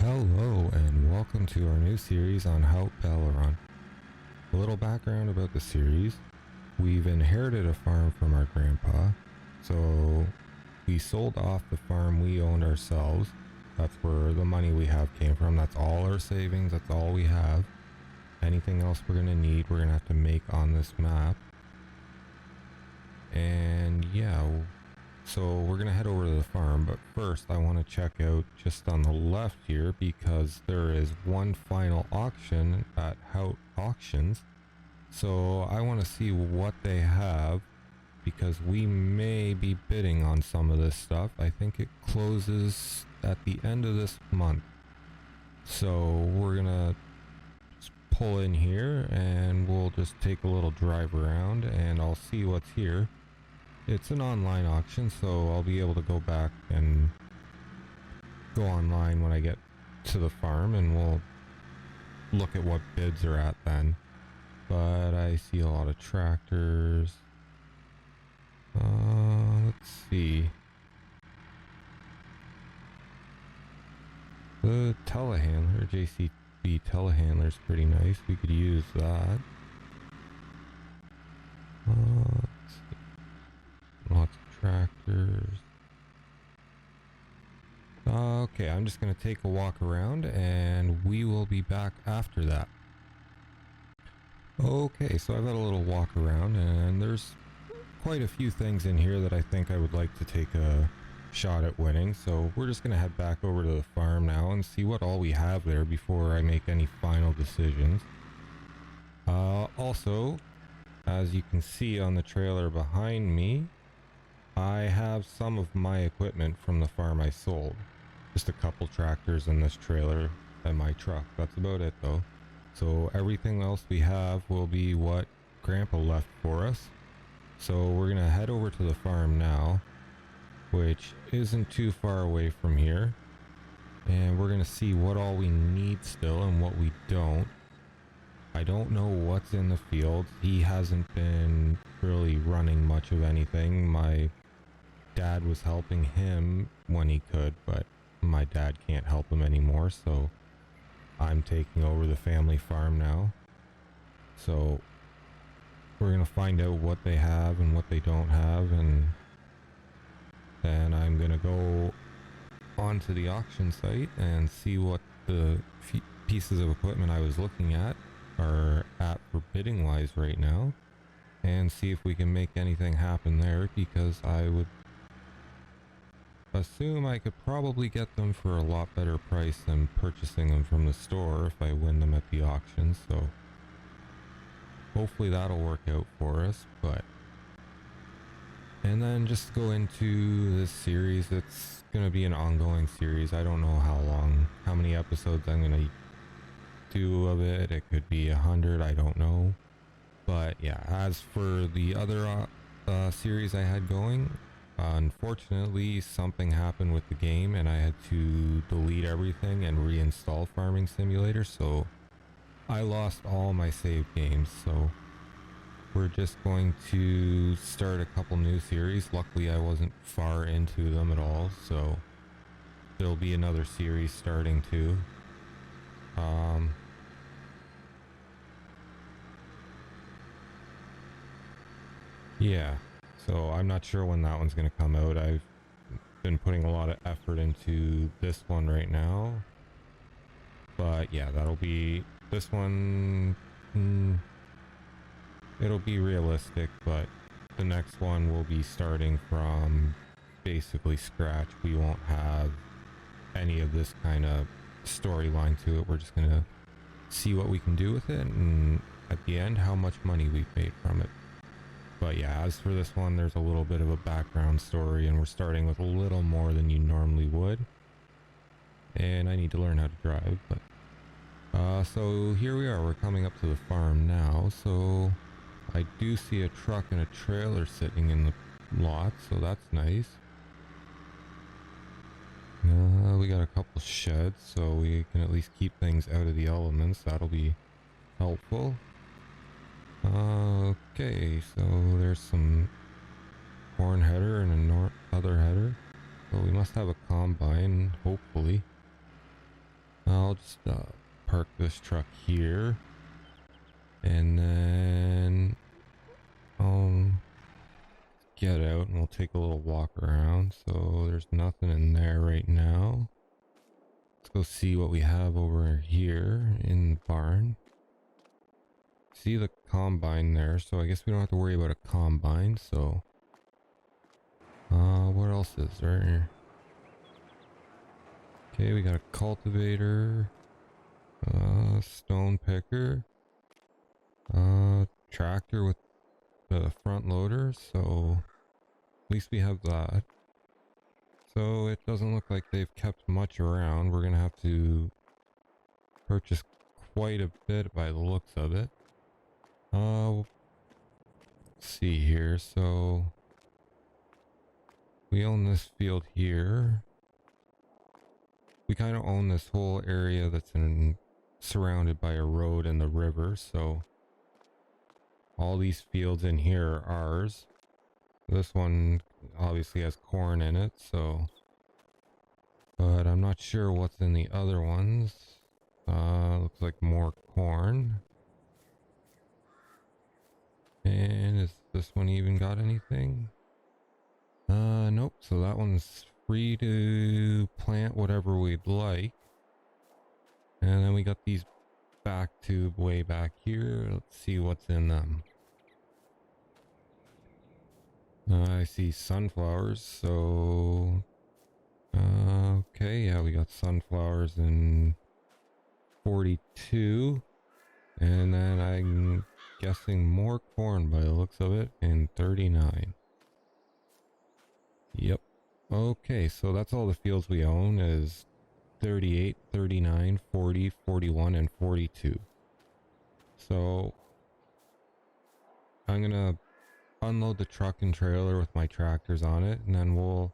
Hello and welcome to our new series on Haut-Beyleron. A little background about the series. We've inherited a farm from our grandpa, so we sold off the farm we owned ourselves. That's where the money we have came from. That's all our savings, that's all we have. Anything else we're going to need, we're going to have to make on this map. And yeah, so we're going to head over to the farm, but first I want to check out just on the left here because there is one final auction at Haut Auctions. So I want to see what they have because we may be bidding on some of this stuff. I think it closes at the end of this month. So we're going to pull in here and we'll just take a little drive around and I'll see what's here. It's an online auction, so I'll be able to go back and go online when I get to the farm and we'll look at what bids are at then. But I see a lot of tractors. Let's see. The telehandler, JCB telehandler is pretty nice. We could use that. Let's see. Lots of tractors. Okay, I'm just going to take a walk around and we will be back after that. Okay, so I've had a little walk around and there's quite a few things in here that I think I would like to take a shot at winning. So we're just going to head back over to the farm now and see what all we have there before I make any final decisions. Also, as you can see on the trailer behind me, I have some of my equipment from the farm I sold. Just a couple tractors in this trailer and my truck. That's about it though. So everything else we have will be what Grandpa left for us. So we're gonna head over to the farm now, which isn't too far away from here. And we're gonna see what all we need still and what we don't. I don't know what's in the field. He hasn't been really running much of anything. My dad was helping him when he could, but my dad can't help him anymore, so I'm taking over the family farm now. So we're gonna find out what they have and what they don't have, and then I'm gonna go onto the auction site and see what the pieces of equipment I was looking at are at for bidding wise right now, and see if we can make anything happen there, because I would assume I could probably get them for a lot better price than purchasing them from the store if I win them at the auction. So hopefully that'll work out for us. But and then just go into this series. It's gonna be an ongoing series. I don't know how many episodes I'm gonna do of it. It could be 100, I don't know. But yeah, as for the other series I had going, unfortunately something happened with the game and I had to delete everything and reinstall Farming Simulator, so I lost all my saved games. So we're just going to start a couple new series. Luckily I wasn't far into them at all, so there'll be another series starting too. Yeah, so I'm not sure when that one's going to come out. I've been putting a lot of effort into this one right now, but yeah, that'll be this one. It'll be realistic, but the next one will be starting from basically scratch. We won't have any of this kind of storyline to it. We're just gonna see what we can do with it, and at the end how much money we've made from it. But yeah, as for this one, there's a little bit of a background story and we're starting with a little more than you normally would, and I need to learn how to drive. But so here we are, we're coming up to the farm now. So I do see a truck and a trailer sitting in the lot, so that's nice. We got a couple sheds, so we can at least keep things out of the elements. That'll be helpful. Okay, so there's some corn header and other header. So we must have a combine, hopefully. I'll just park this truck here, and then I'll get out and we'll take a little walk around. So there's nothing in there right now. Let's go see what we have over here in the barn. See the combine there, so I guess we don't have to worry about a combine. So what else is there? Okay, we got a cultivator, stone picker, tractor with the front loader, so at least we have that. So it doesn't look like they've kept much around. We're gonna have to purchase quite a bit by the looks of it. Let's see here. So we own this field here. We kind of own this whole area that's surrounded by a road and the river, so all these fields in here are ours. This one obviously has corn in it, so but I'm not sure what's in the other ones. Looks like more corn. And is this one even got anything? Nope. So that one's free to plant whatever we'd like. And then we got these back tube way back here. Let's see what's in them. I see sunflowers, so okay, yeah, we got sunflowers in 42, and then I'm guessing more corn by the looks of it in 39. Yep. Okay, so that's all the fields we own is 38, 39, 40, 41, and 42. So I'm gonna unload the truck and trailer with my tractors on it, and then we'll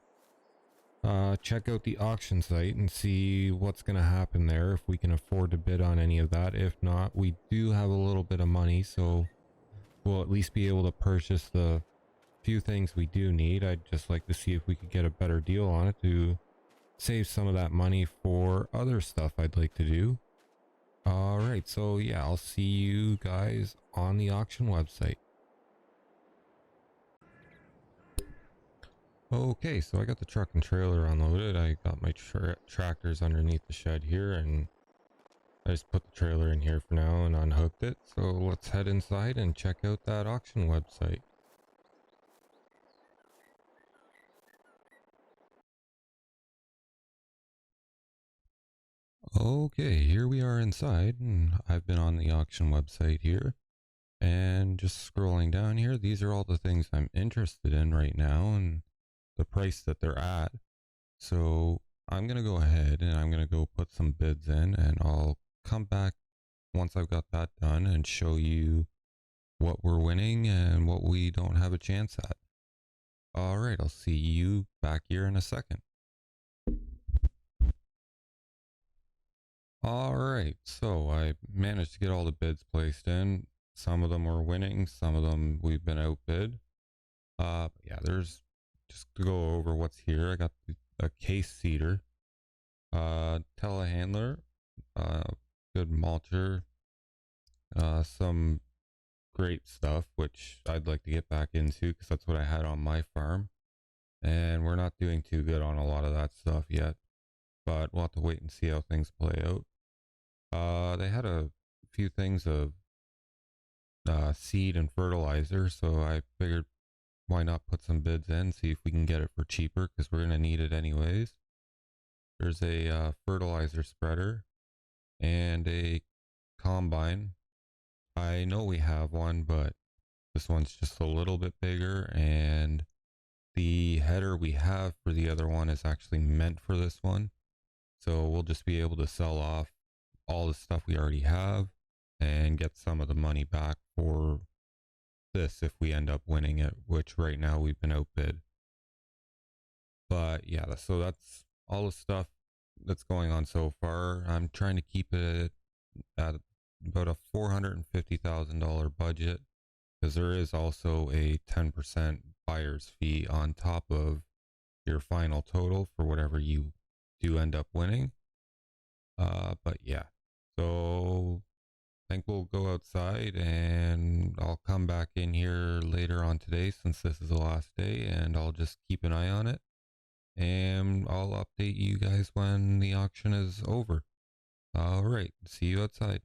check out the auction site and see what's going to happen there, if we can afford to bid on any of that. If not, we do have a little bit of money, so we'll at least be able to purchase the few things we do need. I'd just like to see if we could get a better deal on it to save some of that money for other stuff I'd like to do. Alright, so yeah, I'll see you guys on the auction website. Okay, so I got the truck and trailer unloaded. I got my tractors underneath the shed here, and I just put the trailer in here for now and unhooked it. So let's head inside and check out that auction website. Okay, here we are inside, and I've been on the auction website here. And just scrolling down here, these are all the things I'm interested in right now and the price that they're at. So I'm going to go ahead and I'm going to go put some bids in, and I'll come back once I've got that done and show you what we're winning and what we don't have a chance at. All right, I'll see you back here in a second. All right, so I managed to get all the bids placed in. Some of them were winning, some of them we've been outbid. Yeah, there's just to go over what's here. I got a case seeder, telehandler, good mulcher, some great stuff, which I'd like to get back into because that's what I had on my farm. And we're not doing too good on a lot of that stuff yet, but we'll have to wait and see how things play out. They had a few things of seed and fertilizer, so I figured why not put some bids in, see if we can get it for cheaper, because we're going to need it anyways. There's a fertilizer spreader and a combine. I know we have one, but this one's just a little bit bigger, and the header we have for the other one is actually meant for this one. So we'll just be able to sell off all the stuff we already have and get some of the money back for this if we end up winning it, which right now we've been outbid. But yeah, so that's all the stuff that's going on so far. I'm trying to keep it at about a $450,000 budget, because there is also a 10% buyer's fee on top of your final total for whatever you do end up winning. But yeah, so I think we'll go outside and I'll come back in here later on today since this is the last day, and I'll just keep an eye on it and I'll update you guys when the auction is over. All right, see you outside.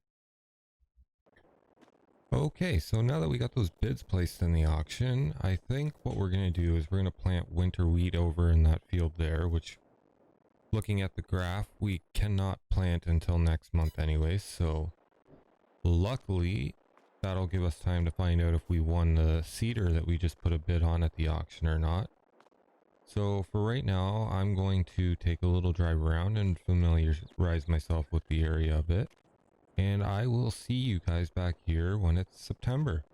Okay, so now that we got those bids placed in the auction, I think what we're going to do is we're going to plant winter wheat over in that field there, which, looking at the graph, we cannot plant until next month anyway, so luckily that'll give us time to find out if we won the cedar that we just put a bid on at the auction or not. So for right now, I'm going to take a little drive around and familiarize myself with the area a bit. And I will see you guys back here when it's September.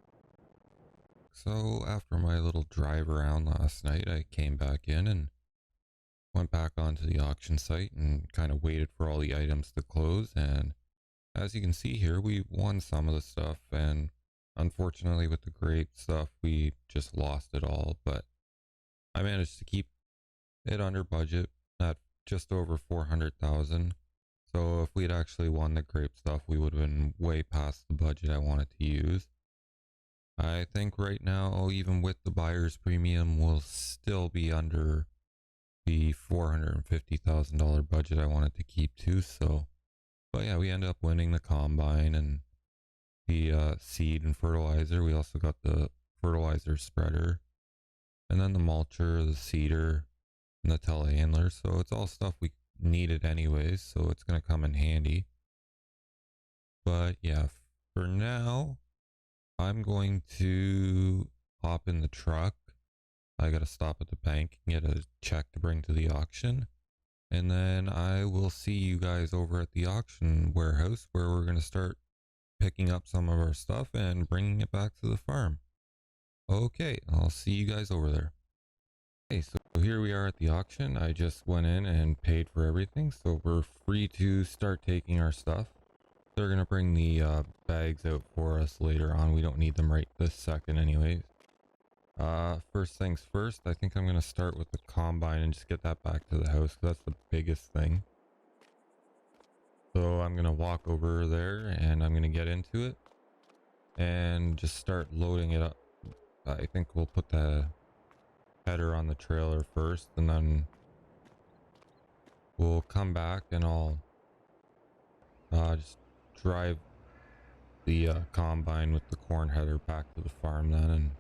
So after my little drive around last night, I came back in and went back onto the auction site and kind of waited for all the items to close. And as you can see here, we won some of the stuff, and unfortunately with the grape stuff, we just lost it all. But I managed to keep it under budget at just over 400,000. So if we'd actually won the grape stuff, we would have been way past the budget I wanted to use. I think right now, even with the buyer's premium, we'll still be under the $450,000 budget I wanted to keep to. So, but yeah, we ended up winning the combine and the seed and fertilizer. We also got the fertilizer spreader, and then the mulcher, the seeder, and the telehandler. So it's all stuff we needed anyways, so it's going to come in handy. But yeah, for now, I'm going to hop in the truck. I got to stop at the bank and get a check to bring to the auction. And then I will see you guys over at the auction warehouse where we're going to start picking up some of our stuff and bringing it back to the farm. Okay, I'll see you guys over there. Okay, so here we are at the auction. I just went in and paid for everything, so we're free to start taking our stuff. They're going to bring the bags out for us later on. We don't need them right this second anyways. First things first, I think I'm going to start with the combine and just get that back to the house, 'cause that's the biggest thing. So I'm going to walk over there and I'm going to get into it and just start loading it up. I think we'll put the header on the trailer first, and then we'll come back and I'll just drive the combine with the corn header back to the farm then, and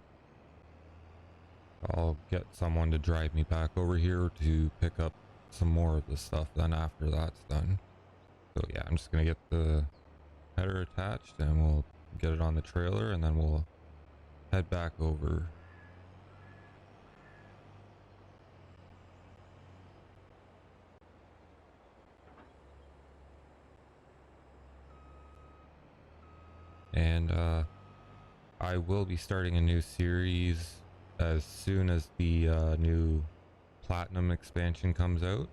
I'll get someone to drive me back over here to pick up some more of the stuff then after that's done. So yeah, I'm just gonna get the header attached and we'll get it on the trailer, and then we'll head back over. And I will be starting a new series as soon as the new platinum expansion comes out.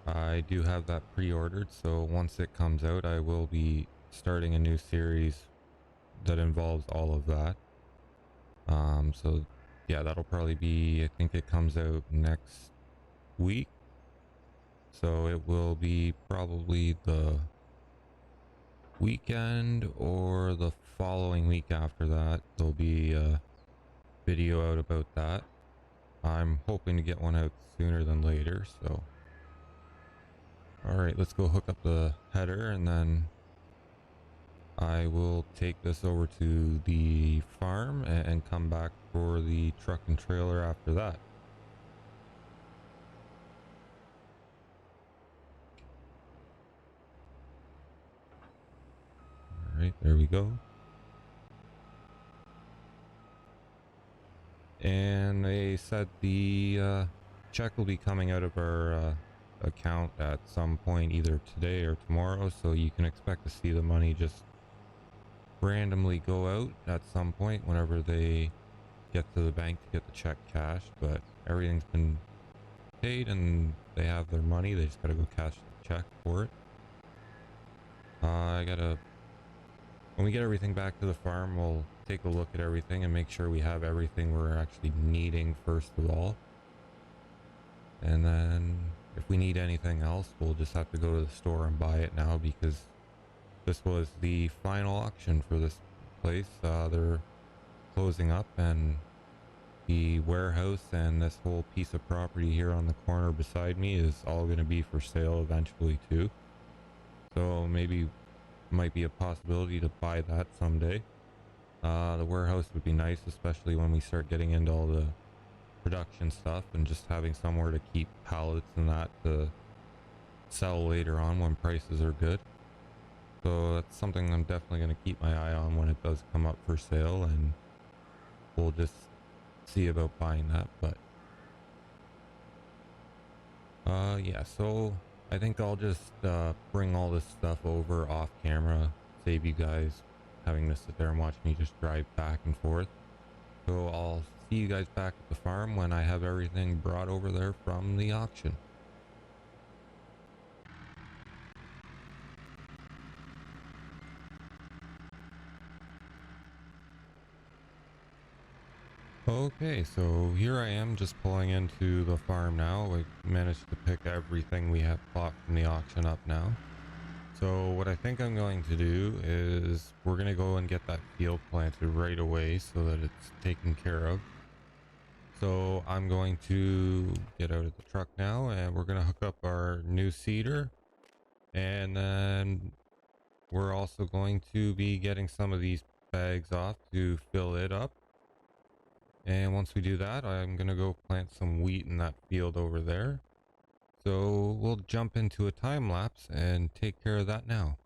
I do have that pre-ordered, so once it comes out, I will be starting a new series that involves all of that. So yeah, that'll probably be, I think it comes out next week. So it will be probably the weekend or the following week after that. There'll be a video out about that. I'm hoping to get one out sooner than later, so all right, let's go hook up the header, and then I will take this over to the farm and come back for the truck and trailer after that. All right, there we go. And they said the check will be coming out of our account at some point either today or tomorrow, so you can expect to see the money just randomly go out at some point whenever they get to the bank to get the check cashed. But everything's been paid and they have their money, they just gotta go cash the check for it. When we get everything back to the farm, we'll take a look at everything and make sure we have everything we're actually needing first of all. And then if we need anything else, we'll just have to go to the store and buy it now, because this was the final auction for this place. They're closing up, and the warehouse and this whole piece of property here on the corner beside me is all going to be for sale eventually too. So maybe might be a possibility to buy that someday. The warehouse would be nice, especially when we start getting into all the production stuff and just having somewhere to keep pallets and that to sell later on when prices are good. So that's something I'm definitely going to keep my eye on when it does come up for sale, and we'll just see about buying that. But yeah, so I think I'll just bring all this stuff over off camera, save you guys having to sit there and watch me just drive back and forth. So I'll see you guys back at the farm when I have everything brought over there from the auction. Okay, so here I am just pulling into the farm now. We managed to pick everything we have bought from the auction up now. So what I think I'm going to do is we're going to go and get that field planted right away so that it's taken care of. So I'm going to get out of the truck now, and we're going to hook up our new seeder, and then we're also going to be getting some of these bags off to fill it up. And once we do that, I'm going to go plant some wheat in that field over there. So we'll jump into a time lapse and take care of that now.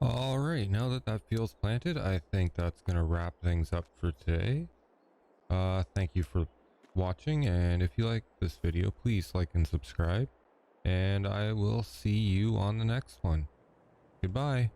All right, now that that field's planted, I think that's going to wrap things up for today. Thank you for watching, and if you like this video, please like and subscribe, and I will see you on the next one. Goodbye.